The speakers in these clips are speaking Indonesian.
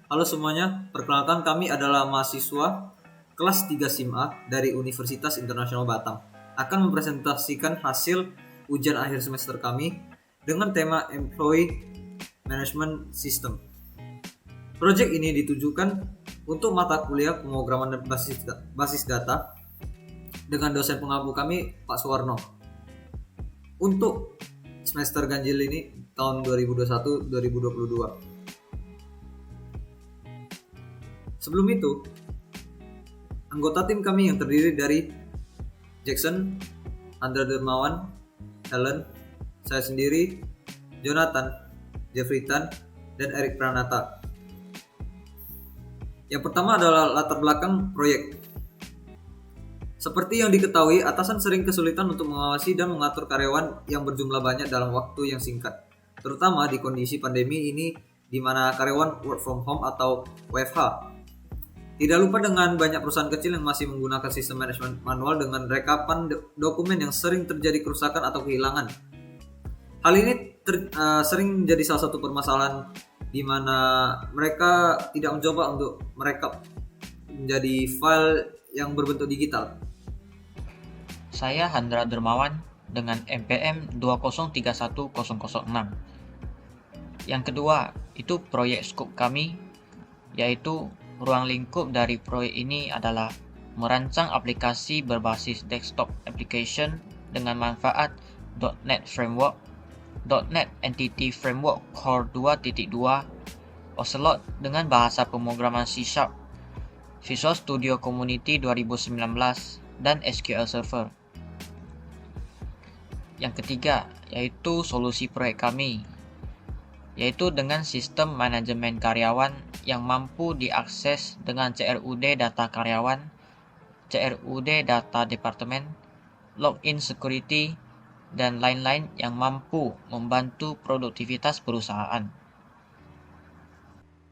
Halo semuanya, perkenalkan kami adalah mahasiswa kelas 3 SIMA dari Universitas Internasional Batam. Akan mempresentasikan hasil ujian akhir semester kami dengan tema Employee Management System. Proyek ini ditujukan untuk mata kuliah pemrograman basis data dengan dosen pengampu kami, Pak Suwarno. Untuk semester ganjil ini tahun 2021-2022. Sebelum itu, anggota tim kami yang terdiri dari Jackson, Andra Dermawan, Helen, saya sendiri, Jonathan, Jeffrey Tan, dan Eric Pranata. Yang pertama adalah latar belakang proyek. Seperti yang diketahui, atasan sering kesulitan untuk mengawasi dan mengatur karyawan yang berjumlah banyak dalam waktu yang singkat, terutama di kondisi pandemi ini di mana karyawan work from home atau WFH. Tidak lupa dengan banyak perusahaan kecil yang masih menggunakan sistem manajemen manual dengan rekapan dokumen yang sering terjadi kerusakan atau kehilangan. Hal ini sering menjadi salah satu permasalahan di mana mereka tidak mencoba untuk merekap menjadi file yang berbentuk digital. Saya Handra Dermawan dengan MPM 2031006. Yang kedua, itu proyek skop kami, yaitu ruang lingkup dari proyek ini adalah merancang aplikasi berbasis desktop application dengan manfaat .NET Framework, .NET Entity Framework Core 2.2, Ocelot dengan bahasa pemrograman C#, Visual Studio Community 2019, dan SQL Server. Yang ketiga, yaitu solusi proyek kami, yaitu dengan sistem manajemen karyawan yang mampu diakses dengan CRUD data karyawan, CRUD data departemen, login security, dan lain-lain yang mampu membantu produktivitas perusahaan.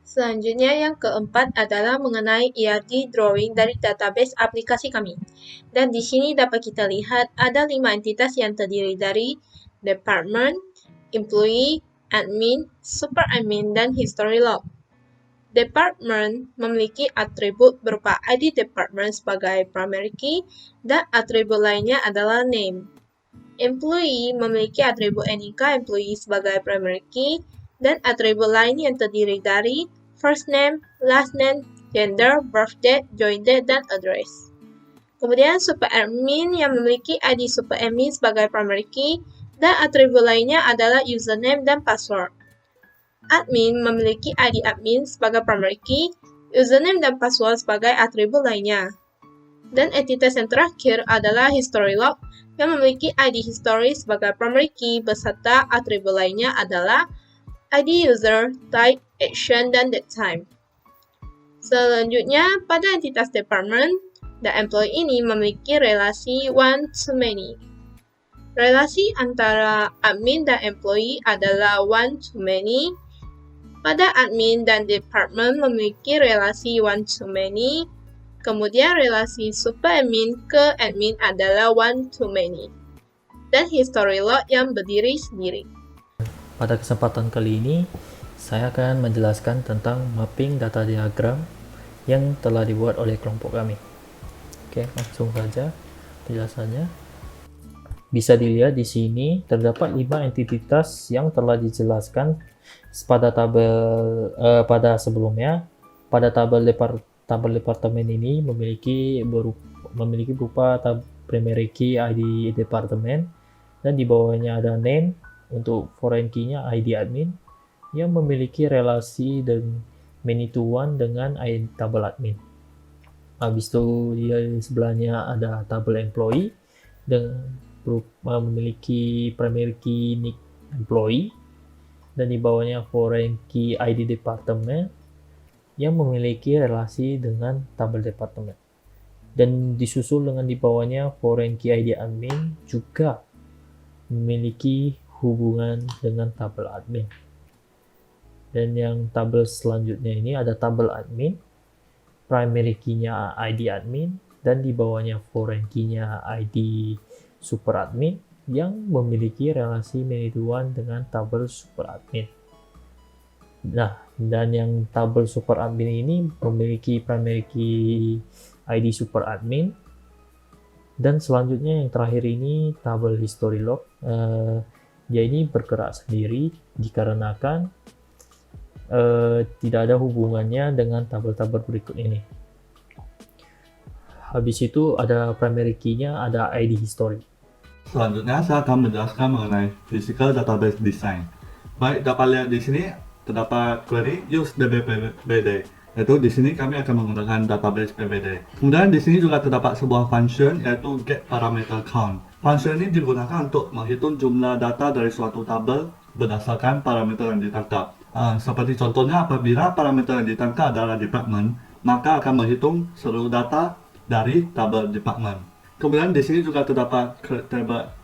Selanjutnya yang keempat adalah mengenai ERD drawing dari database aplikasi kami. Dan di sini dapat kita lihat ada 5 entitas yang terdiri dari Department, Employee, Admin, Super Admin, dan History Log. Department memiliki atribut berupa ID Department sebagai primary key dan atribut lainnya adalah name. Employee memiliki atribut NIK employee sebagai primary key dan atribut lain yang terdiri dari first name, last name, gender, birth date, join date, dan address. Kemudian super admin yang memiliki ID super admin sebagai primary key dan atribut lainnya adalah username dan password. Admin memiliki ID admin sebagai primary key, username dan password sebagai atribut lainnya. Dan entitas yang terakhir adalah history log yang memiliki ID history sebagai primary key beserta atribut lainnya adalah ID user, type, action, dan date time. Selanjutnya, pada entitas department, the employee ini memiliki relasi one to many. Relasi antara admin dan employee adalah one to many. Pada admin dan department memiliki relasi one to many. Kemudian relasi super admin ke admin adalah one to many. Dan history log yang berdiri sendiri. Pada kesempatan kali ini, saya akan menjelaskan tentang mapping data diagram yang telah dibuat oleh kelompok kami. Oke, langsung saja penjelasannya. Bisa dilihat di sini terdapat 5 entitas yang telah dijelaskan pada tabel pada sebelumnya. Pada tabel departemen ini memiliki berupa primary key ID departemen dan di bawahnya ada name. Untuk foreign key-nya ID admin yang memiliki relasi dan many to one dengan ID tabel admin. Habis itu di sebelahnya ada tabel employee dengan memiliki primary key nick employee dan di bawahnya foreign key ID department yang memiliki relasi dengan tabel departemen. Dan disusul dengan di bawahnya foreign key ID admin juga memiliki hubungan dengan tabel admin. Dan yang tabel selanjutnya ini ada tabel admin, primary key-nya ID admin, dan di bawahnya foreign key-nya ID super admin yang memiliki relasi many to one dengan tabel super admin. Nah, dan yang tabel super admin ini memiliki primary key ID super admin. Dan selanjutnya yang terakhir ini tabel history log. Dia ini bergerak sendiri dikarenakan tidak ada hubungannya dengan tabel-tabel berikut ini. Habis itu ada primary key-nya, ada ID history. Selanjutnya saya akan menjelaskan mengenai physical database design. Baik, dapat lihat di sini terdapat query use DB-PBD. Yaitu di sini kami akan menggunakan database PBD. Kemudian di sini juga terdapat sebuah function yaitu get parameter count. Function ini digunakan untuk menghitung jumlah data dari suatu tabel berdasarkan parameter yang ditangkap. Seperti contohnya apabila parameter yang ditangkap adalah department, maka akan menghitung seluruh data dari tabel department. Kemudian di sini juga terdapat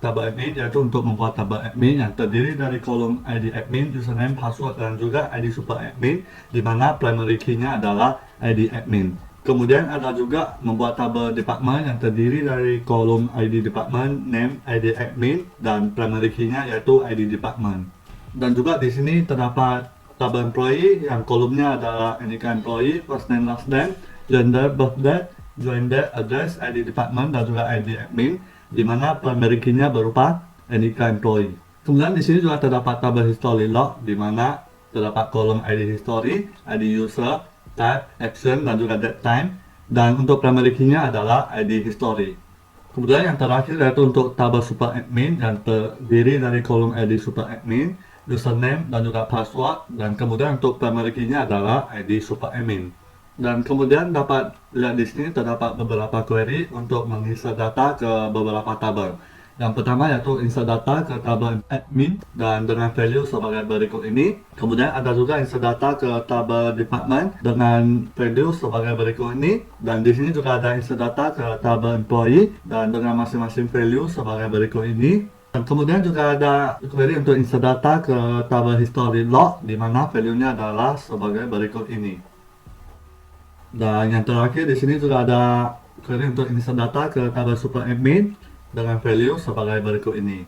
tabel admin, yaitu untuk membuat tabel admin yang terdiri dari kolom ID admin, username, password, dan juga ID super admin, di mana primary key-nya adalah ID admin. Kemudian ada juga membuat tabel department yang terdiri dari kolom ID department, name, ID admin, dan primary key-nya yaitu ID department. Dan juga di sini terdapat tabel employee yang kolomnya adalah NIK employee, first name, last name, gender, birth date, join date, address, ID department, dan juga ID admin, di mana primary key-nya berupa NIK employee. Kemudian di sini juga terdapat tabel history log, di mana terdapat kolom ID history, ID user, type, action, dan juga date time. Dan untuk primary key-nya adalah ID history. Kemudian yang terakhir yaitu untuk tabel super admin yang terdiri dari kolom ID super admin, username, dan juga password. Dan kemudian untuk primary key-nya adalah ID super admin. Dan kemudian dapat lihat di sini terdapat beberapa query untuk menginsert data ke beberapa tabel. Yang pertama yaitu insert data ke tabel admin dan dengan value sebagai berikut ini. Kemudian ada juga insert data ke tabel department dengan value sebagai berikut ini. Dan di sini juga ada insert data ke tabel employee dan dengan masing-masing value sebagai berikut ini. Dan kemudian juga ada query untuk insert data ke tabel history log, di mana value-nya adalah sebagai berikut ini. Dan yang terakhir di sini juga ada query untuk insert data ke tabel super admin dengan value sebagai berikut ini.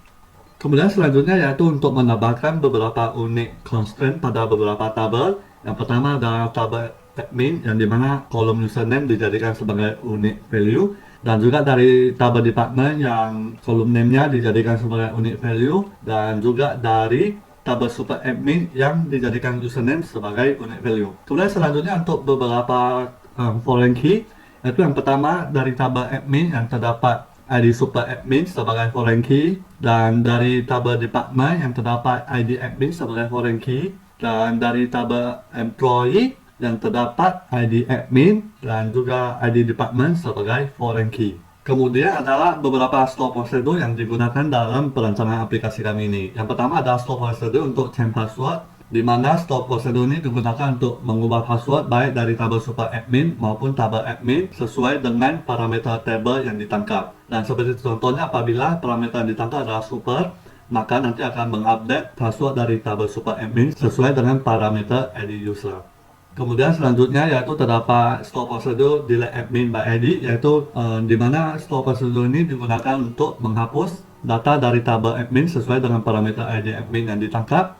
Kemudian selanjutnya yaitu untuk menambahkan beberapa unit constraint pada beberapa tabel. Yang pertama adalah tabel admin yang dimana kolom username dijadikan sebagai unit value, dan juga dari tabel department yang kolom name-nya dijadikan sebagai unit value, dan juga dari tabel super admin yang dijadikan username sebagai unit value. Kemudian selanjutnya untuk beberapa foreign key, yaitu yang pertama dari tabel admin yang terdapat ID super admin sebagai foreign key, dan dari tabel department yang terdapat ID admin sebagai foreign key, dan dari tabel employee yang terdapat ID admin dan juga ID department sebagai foreign key. Kemudian adalah beberapa store procedure yang digunakan dalam perancangan aplikasi kami ini. Yang pertama adalah store procedure untuk change password, di mana store procedure ini digunakan untuk mengubah password baik dari tabel super admin maupun tabel admin sesuai dengan parameter table yang ditangkap. Dan seperti contohnya apabila parameter yang ditangkap adalah super, maka nanti akan mengupdate password dari tabel super admin sesuai dengan parameter ID user. Kemudian selanjutnya yaitu terdapat store procedure delete admin by ID, yaitu di mana store procedure ini digunakan untuk menghapus data dari tabel admin sesuai dengan parameter ID admin yang ditangkap.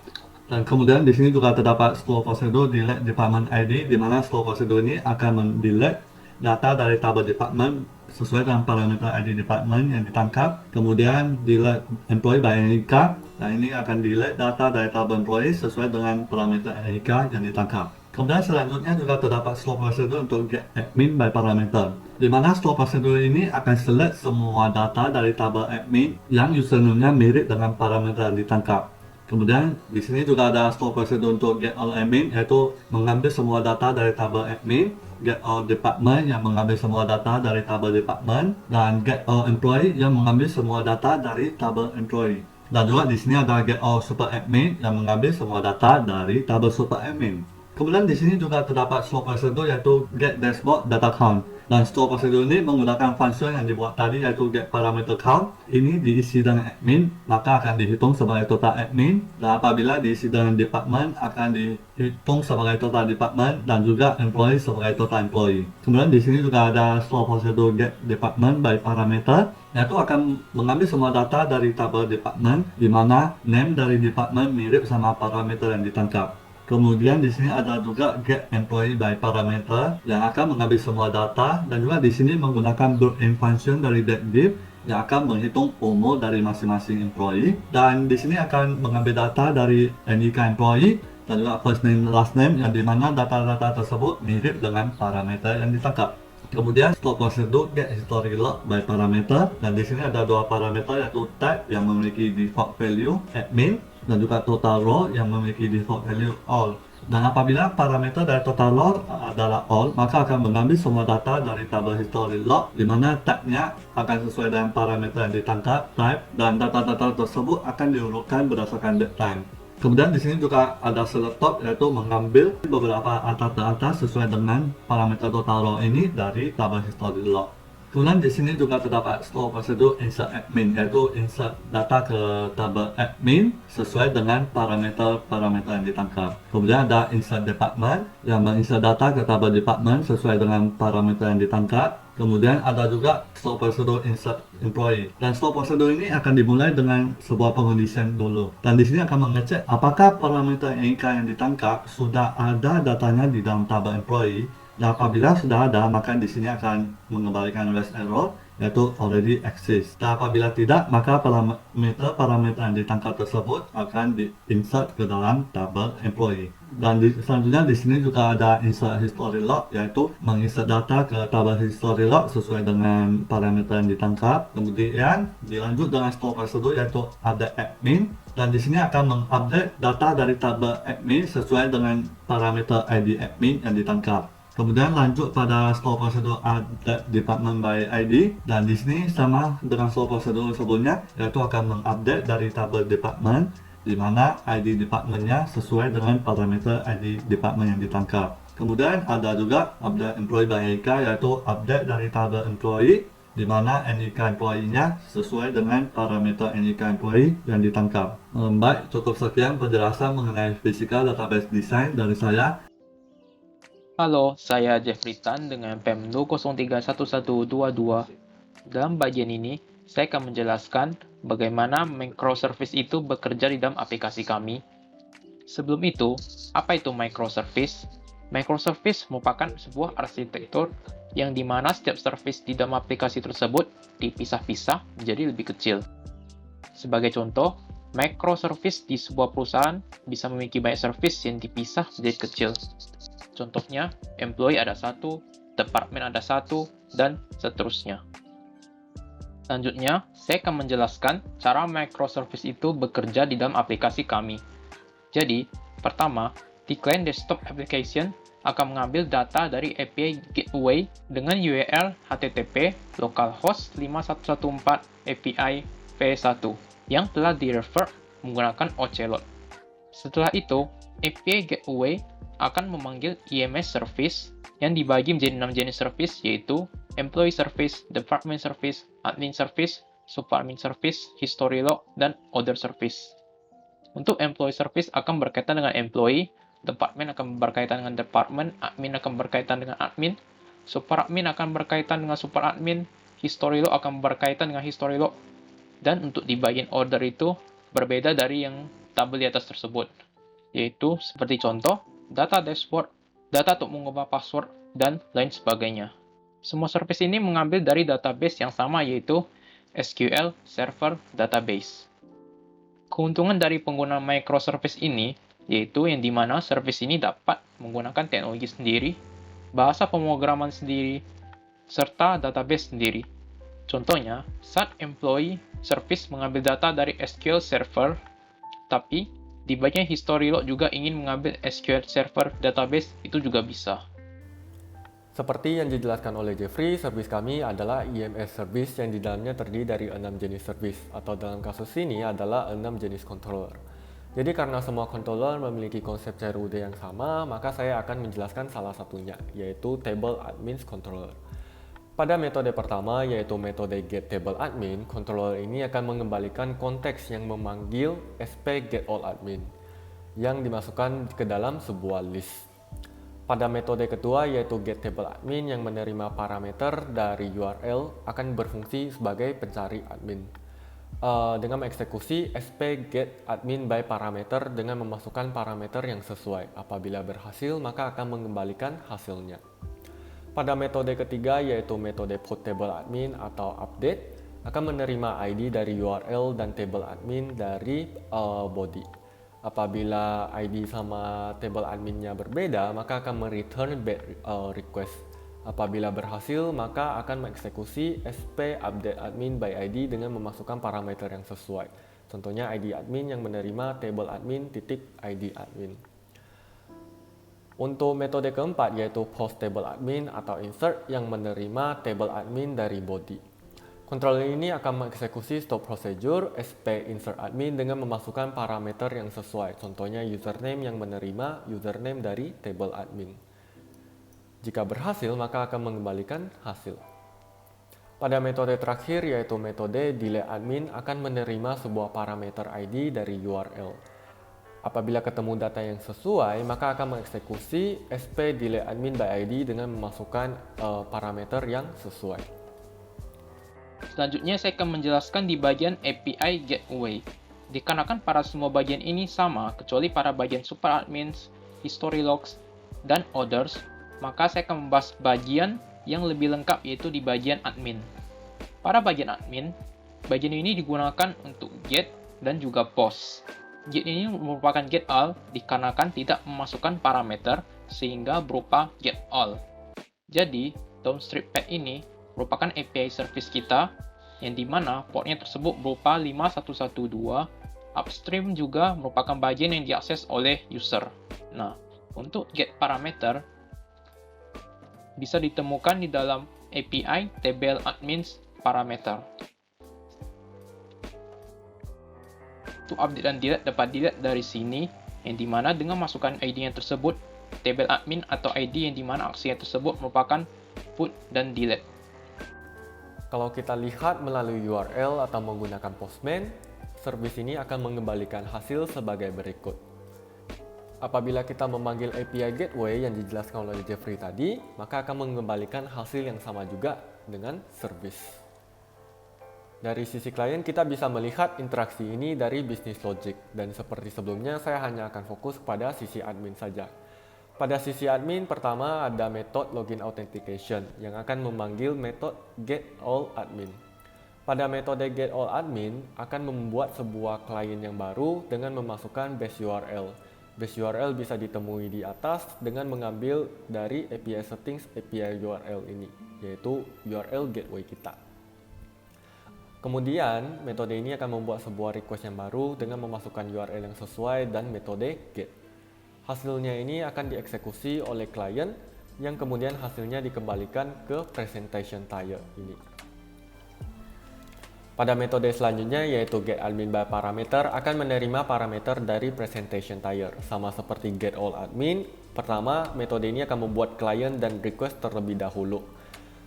Dan kemudian di sini juga terdapat store procedure delete department ID, di mana store procedure ini akan mendelete data dari tabel department sesuai dengan parameter ID department yang ditangkap. Kemudian delete employee by NIK, dan ini akan delete data dari tabel employee sesuai dengan parameter NIK yang ditangkap. Kemudian selanjutnya juga terdapat store procedure untuk get admin by parameter, di mana store procedure ini akan select semua data dari tabel admin yang username-nya mirip dengan parameter yang ditangkap. Kemudian di sini juga ada store procedure untuk get all admin, yaitu mengambil semua data dari tabel admin, get all department yang mengambil semua data dari tabel department, dan get all employee yang mengambil semua data dari tabel employee. Dan juga di sini ada get all super admin yang mengambil semua data dari tabel super admin. Kemudian di sini juga terdapat store procedure yaitu get dashboard data count. Dan store procedure ini menggunakan function yang dibuat tadi yaitu get parameter count. Ini diisi dengan admin, maka akan dihitung sebagai total admin. Dan apabila diisi dengan department, akan dihitung sebagai total department, dan juga employee sebagai total employee. Kemudian di sini juga ada store procedure get department by parameter, yaitu akan mengambil semua data dari tabel department, di mana name dari department mirip sama parameter yang ditangkap. Kemudian di sini ada juga get employee by parameter yang akan mengambil semua data, dan juga di sini menggunakan built-in function dari getDiff yang akan menghitung umur dari masing-masing employee, dan di sini akan mengambil data dari NIK employee dan juga first name last name, yang dimana data-data tersebut mirip dengan parameter yang ditangkap. Kemudian store prosedur get history log by parameter, dan di sini ada dua parameter yaitu type yang memiliki default value admin dan juga total row yang memiliki default value all. Dan apabila parameter dari total row adalah all, maka akan mengambil semua data dari tabel history log, di mana type-nya akan sesuai dengan parameter yang ditangkap, type, dan data-data tersebut akan diurutkan berdasarkan date time. Kemudian di sini juga ada select top, yaitu mengambil beberapa data sesuai dengan parameter total row ini dari tabel history log. Kemudian di sini juga terdapat store prosedur insert admin, yaitu insert data ke tabel admin sesuai dengan parameter yang ditangkap. Kemudian ada insert department yang menginsert data ke tabel department sesuai dengan parameter yang ditangkap. Kemudian ada juga store prosedur insert employee, dan store prosedur ini akan dimulai dengan sebuah pengondisian dulu, dan di sini akan mengecek apakah parameter NIK yang ditangkap sudah ada datanya di dalam tabel employee. Dan apabila sudah ada, maka di sini akan mengembalikan REST error, yaitu already exist. Dan apabila tidak, maka parameter yang ditangkap tersebut akan di-insert ke dalam tabel employee. Dan selanjutnya di sini juga ada insert history log, yaitu menginsert data ke tabel history log sesuai dengan parameter yang ditangkap. Kemudian dilanjut dengan store prosedur, yaitu update admin, dan di sini akan mengupdate data dari tabel admin sesuai dengan parameter ID admin yang ditangkap. Kemudian lanjut pada store prosedur update department by ID, dan di sini sama dengan store prosedur sebelumnya, yaitu akan mengupdate dari tabel department di mana ID departmentnya sesuai dengan parameter ID department yang ditangkap. Kemudian ada juga update employee by NIK, yaitu update dari tabel employee di mana NIK employee-nya sesuai dengan parameter NIK employee yang ditangkap. Baik, cukup sekian penjelasan mengenai physical database design dari saya. Halo, saya Jeffrey Tan dengan PEM 2031122. Dalam bagian ini, saya akan menjelaskan bagaimana microservice itu bekerja di dalam aplikasi kami. Sebelum itu, apa itu microservice? Microservice merupakan sebuah arsitektur yang dimana setiap service di dalam aplikasi tersebut dipisah-pisah menjadi lebih kecil. Sebagai contoh, microservice di sebuah perusahaan bisa memiliki banyak service yang dipisah menjadi kecil. Contohnya, employee ada satu, department ada satu, dan seterusnya. Selanjutnya, saya akan menjelaskan cara microservice itu bekerja di dalam aplikasi kami. Jadi, pertama, di client desktop application akan mengambil data dari API gateway dengan URL HTTP localhost 5114 API v1 yang telah di-refer menggunakan Ocelot. Setelah itu, API gateway akan memanggil IMS service yang dibagi menjadi 6 jenis service, yaitu employee service, department service, admin service, superadmin service, history log, dan other service. Untuk employee service akan berkaitan dengan employee, department akan berkaitan dengan department, admin akan berkaitan dengan admin, superadmin akan berkaitan dengan superadmin, history log akan berkaitan dengan history log, dan untuk di bagian order itu berbeda dari yang tabel di atas tersebut, yaitu seperti contoh, data dashboard, data untuk mengubah password, dan lain sebagainya. Semua service ini mengambil dari database yang sama, yaitu SQL Server Database. Keuntungan dari penggunaan microservice ini, yaitu yang dimana service ini dapat menggunakan teknologi sendiri, bahasa pemrograman sendiri, serta database sendiri. Contohnya, saat employee service mengambil data dari SQL Server, tapi di bagian history log juga ingin mengambil SQL Server Database, itu juga bisa. Seperti yang dijelaskan oleh Jeffrey, service kami adalah IMS service yang di dalamnya terdiri dari 6 jenis service, atau dalam kasus ini adalah 6 jenis controller. Jadi karena semua controller memiliki konsep CRUD yang sama, maka saya akan menjelaskan salah satunya, yaitu Table Admins Controller. Pada metode pertama, yaitu metode getTableAdmin, controller ini akan mengembalikan konteks yang memanggil sp getAllAdmin yang dimasukkan ke dalam sebuah list. Pada metode kedua, yaitu getTableAdmin yang menerima parameter dari URL akan berfungsi sebagai pencari admin. dengan mengeksekusi sp get admin by parameter dengan memasukkan parameter yang sesuai. Apabila berhasil, maka akan mengembalikan hasilnya. Pada metode ketiga, yaitu metode put table admin atau update, akan menerima ID dari URL dan table admin dari body. Apabila ID sama table adminnya berbeda, maka akan mereturn bad request. Apabila berhasil, maka akan mengeksekusi sp update admin by ID dengan memasukkan parameter yang sesuai. Contohnya ID admin yang menerima table admin titik ID admin. Untuk metode keempat, yaitu post table admin atau insert yang menerima table admin dari body. Controller ini akan mengeksekusi stop procedure sp insert admin dengan memasukkan parameter yang sesuai. Contohnya username yang menerima username dari table admin. Jika berhasil, maka akan mengembalikan hasil. Pada metode terakhir, yaitu metode delete admin, akan menerima sebuah parameter ID dari URL. Apabila ketemu data yang sesuai, maka akan mengeksekusi sp delete admin by ID dengan memasukkan parameter yang sesuai. Selanjutnya saya akan menjelaskan di bagian API Gateway. Dikarenakan pada semua bagian ini sama, kecuali pada bagian super admins, history logs, dan others, maka saya akan membahas bagian yang lebih lengkap, yaitu di bagian admin. Pada bagian admin, bagian ini digunakan untuk get dan juga post. Get ini merupakan get all dikarenakan tidak memasukkan parameter sehingga berupa get all. Jadi, downstream pad ini merupakan API service kita yang dimana portnya tersebut berupa 5112. Upstream juga merupakan bagian yang diakses oleh user. Nah, untuk get parameter bisa ditemukan di dalam API table admins parameter. Untuk update dan delete dapat dilihat dari sini, yang dimana dengan masukkan ID yang tersebut, table admin atau ID yang dimana aksi yang tersebut merupakan put dan delete. Kalau kita lihat melalui URL atau menggunakan Postman, servis ini akan mengembalikan hasil sebagai berikut. Apabila kita memanggil API Gateway yang dijelaskan oleh Jeffrey tadi, maka akan mengembalikan hasil yang sama juga dengan servis. Dari sisi klien, kita bisa melihat interaksi ini dari business logic, dan seperti sebelumnya, saya hanya akan fokus pada sisi admin saja. Pada sisi admin, pertama ada metode login authentication yang akan memanggil metode getAllAdmin. Pada metode getAllAdmin akan membuat sebuah klien yang baru dengan memasukkan base URL. Base URL bisa ditemui di atas dengan mengambil dari API settings API URL ini, yaitu URL gateway kita. Kemudian, metode ini akan membuat sebuah request yang baru dengan memasukkan URL yang sesuai dan metode get. Hasilnya ini akan dieksekusi oleh klien yang kemudian hasilnya dikembalikan ke presentation tier ini. Pada metode selanjutnya, yaitu getAdmin by parameter, akan menerima parameter dari presentation tier. Sama seperti getAllAdmin, pertama metode ini akan membuat klien dan request terlebih dahulu.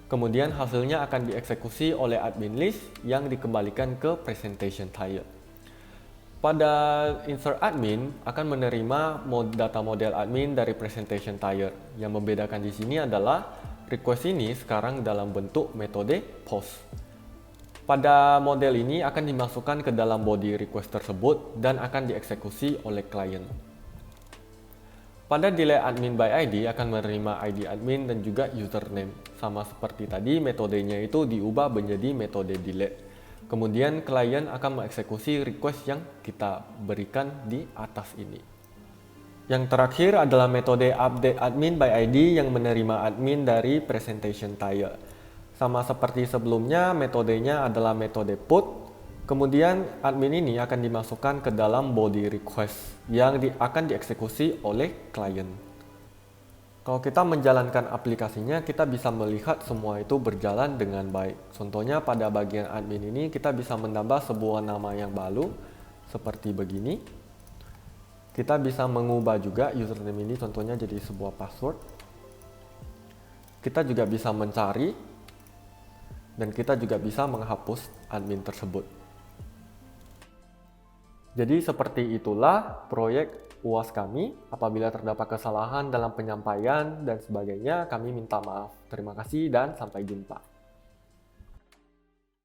Kemudian hasilnya akan dieksekusi oleh admin list yang dikembalikan ke presentation tier. Pada insert admin akan menerima data model admin dari presentation tier. Yang membedakan di sini adalah request ini sekarang dalam bentuk metode post. Pada model ini akan dimasukkan ke dalam body request tersebut dan akan dieksekusi oleh klien. Pada delete admin by ID akan menerima ID admin dan juga username. Sama seperti tadi, metodenya itu diubah menjadi metode delete. Kemudian klien akan mengeksekusi request yang kita berikan di atas ini. Yang terakhir adalah metode update admin by ID yang menerima admin dari presentation tier. Sama seperti sebelumnya, metodenya adalah metode put. Kemudian admin ini akan dimasukkan ke dalam body request yang akan dieksekusi oleh klien. Kalau kita menjalankan aplikasinya, kita bisa melihat semua itu berjalan dengan baik. Contohnya pada bagian admin ini kita bisa menambah sebuah nama yang baru seperti begini. Kita bisa mengubah juga username ini contohnya jadi sebuah password. Kita juga bisa mencari dan kita juga bisa menghapus admin tersebut. Jadi seperti itulah proyek UAS kami. Apabila terdapat kesalahan dalam penyampaian dan sebagainya, kami minta maaf. Terima kasih dan sampai jumpa.